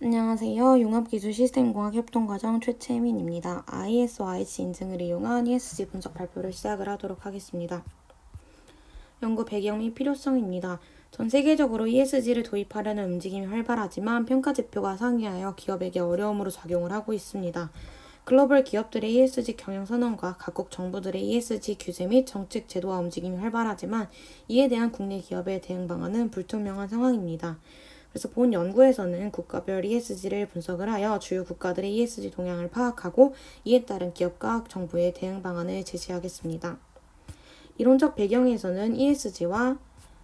안녕하세요. 융합기술시스템공학 협동과정 최채민입니다. ISO IC 인증을 이용한 ESG 분석 발표를 시작을 하도록 하겠습니다. 연구 배경 및 필요성입니다. 전 세계적으로 ESG를 도입하려는 움직임이 활발하지만 평가 지표가 상이하여 기업에게 어려움으로 작용을 하고 있습니다. 글로벌 기업들의 ESG 경영 선언과 각국 정부들의 ESG 규제 및 정책 제도화 움직임이 활발하지만 이에 대한 국내 기업의 대응 방안은 불투명한 상황입니다. 그래서 본 연구에서는 국가별 ESG를 분석을 하여 주요 국가들의 ESG 동향을 파악하고 이에 따른 기업과 정부의 대응 방안을 제시하겠습니다. 이론적 배경에서는 ESG와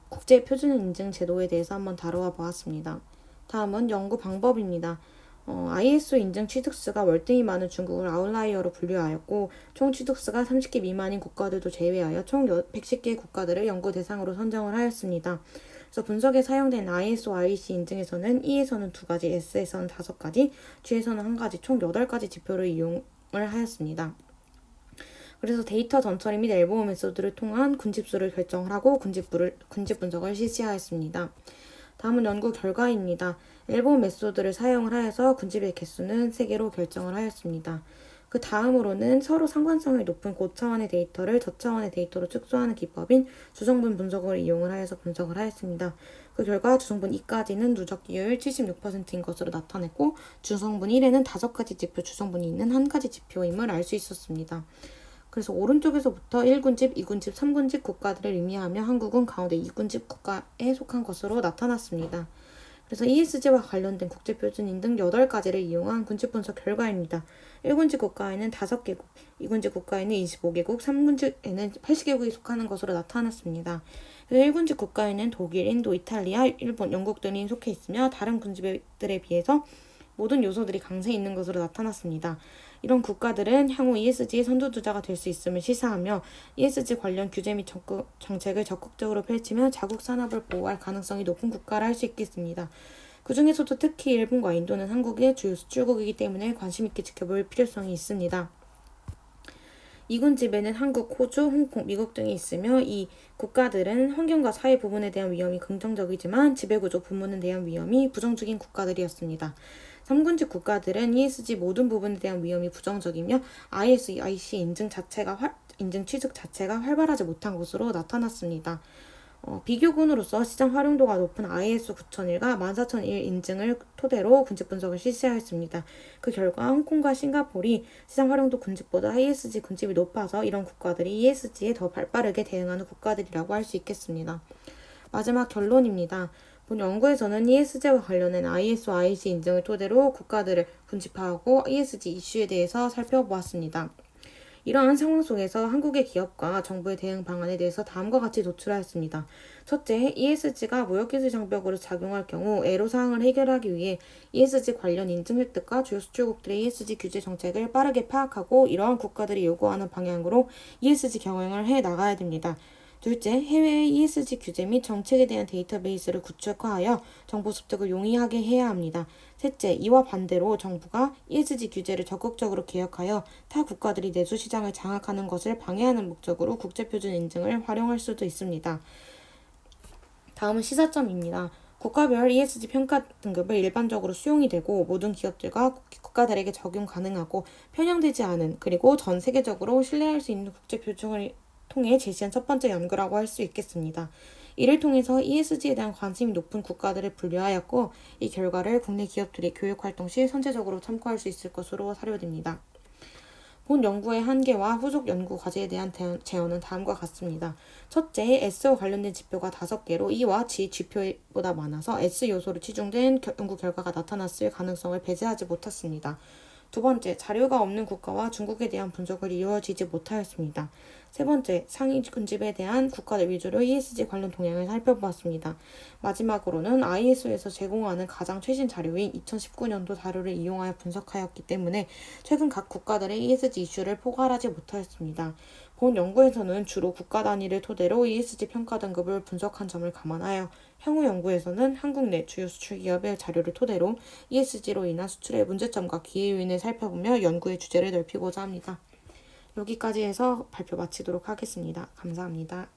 국제 표준 인증 제도에 대해서 한번 다루어 보았습니다. 다음은 연구 방법입니다. ISO 인증 취득수가 월등히 많은 중국을 아웃라이어로 분류하였고 총 취득수가 30개 미만인 국가들도 제외하여 총 110개 국가들을 연구 대상으로 선정을 하였습니다. 그래서 분석에 사용된 ISO IC 인증에서는 E에서는 2가지, S에서는 5가지, G에서는 1가지, 총 8가지 지표를 이용을 하였습니다. 그래서 데이터 전처리 및 엘보어 메소드를 통한 군집수를 결정을 하고 군집 분석을 실시하였습니다. 다음은 연구 결과입니다. 엘보어 메소드를 사용을 하여서 군집의 개수는 3개로 결정을 하였습니다. 그 다음으로는 서로 상관성이 높은 고차원의 데이터를 저차원의 데이터로 축소하는 기법인 주성분 분석을 이용을 하여서 분석을 하였습니다. 그 결과 주성분 2까지는 누적 기여율 76%인 것으로 나타냈고 주성분 1에는 5가지 지표 주성분이 있는 1가지 지표임을 알 수 있었습니다. 그래서 오른쪽에서부터 1군집, 2군집, 3군집 국가들을 의미하며 한국은 가운데 2군집 국가에 속한 것으로 나타났습니다. 그래서 ESG와 관련된 국제표준인 등 8가지를 이용한 군집 분석 결과입니다. 1군집 국가에는 5개국, 2군집 국가에는 25개국, 3군집에는 80개국이 속하는 것으로 나타났습니다. 1군집 국가에는 독일, 인도, 이탈리아, 일본, 영국 등이 속해 있으며 다른 군집들에 비해서 모든 요소들이 강세 있는 것으로 나타났습니다. 이런 국가들은 향후 ESG의 선두주자가 될 수 있음을 시사하며 ESG 관련 규제 및 정책을 적극적으로 펼치며 자국 산업을 보호할 가능성이 높은 국가라 할 수 있겠습니다. 그 중에서도 특히 일본과 인도는 한국의 주요 수출국이기 때문에 관심 있게 지켜볼 필요성이 있습니다. 이군집에는 한국, 호주, 홍콩, 미국 등이 있으며 이 국가들은 환경과 사회 부분에 대한 위험이 긍정적이지만 지배구조 부분에 대한 위험이 부정적인 국가들이었습니다. 3군집 국가들은 ESG 모든 부분에 대한 위험이 부정적이며 ISO, IC 인증 취득 자체가 활발하지 못한 것으로 나타났습니다. 비교군으로서 시장 활용도가 높은 ISO 9001과 14001 인증을 토대로 군집 분석을 실시하였습니다. 그 결과 홍콩과 싱가포르이 시장 활용도 군집보다 ESG 군집이 높아서 이런 국가들이 ESG에 더 발빠르게 대응하는 국가들이라고 할 수 있겠습니다. 마지막 결론입니다. 본 연구에서는 ESG와 관련된 ISO, IC 인증을 토대로 국가들을 군집하고 ESG 이슈에 대해서 살펴보았습니다. 이러한 상황 속에서 한국의 기업과 정부의 대응 방안에 대해서 다음과 같이 도출하였습니다. 첫째, ESG가 무역기술 장벽으로 작용할 경우 애로사항을 해결하기 위해 ESG 관련 인증 획득과 주요 수출국들의 ESG 규제 정책을 빠르게 파악하고 이러한 국가들이 요구하는 방향으로 ESG 경영을 해 나가야 됩니다. 둘째, 해외의 ESG 규제 및 정책에 대한 데이터베이스를 구축하여 정보 습득을 용이하게 해야 합니다. 셋째, 이와 반대로 정부가 ESG 규제를 적극적으로 개혁하여 타 국가들이 내수 시장을 장악하는 것을 방해하는 목적으로 국제표준 인증을 활용할 수도 있습니다. 다음은 시사점입니다. 국가별 ESG 평가 등급을 일반적으로 수용이 되고 모든 기업들과 국가들에게 적용 가능하고 편향되지 않은 그리고 전 세계적으로 신뢰할 수 있는 국제표준을 통해 제시한 첫 번째 연구라고 할 수 있겠습니다. 이를 통해서 ESG에 대한 관심이 높은 국가들을 분류하였고 이 결과를 국내 기업들이 교육활동 시 선제적으로 참고할 수 있을 것으로 사료됩니다. 본 연구의 한계와 후속 연구 과제에 대한 제언은 다음과 같습니다. 첫째, S와 관련된 지표가 5개로 E와 G 지표보다 많아서 S 요소로 치중된 연구 결과가 나타났을 가능성을 배제하지 못했습니다. 두 번째, 자료가 없는 국가와 중국에 대한 분석을 이루어지지 못하였습니다. 세 번째, 상위 군집에 대한 국가들 위주로 ESG 관련 동향을 살펴보았습니다. 마지막으로는 ISO에서 제공하는 가장 최신 자료인 2019년도 자료를 이용하여 분석하였기 때문에 최근 각 국가들의 ESG 이슈를 포괄하지 못하였습니다. 본 연구에서는 주로 국가 단위를 토대로 ESG 평가 등급을 분석한 점을 감안하여 향후 연구에서는 한국 내 주요 수출 기업의 자료를 토대로 ESG로 인한 수출의 문제점과 기회 요인을 살펴보며 연구의 주제를 넓히고자 합니다. 여기까지 해서 발표 마치도록 하겠습니다. 감사합니다.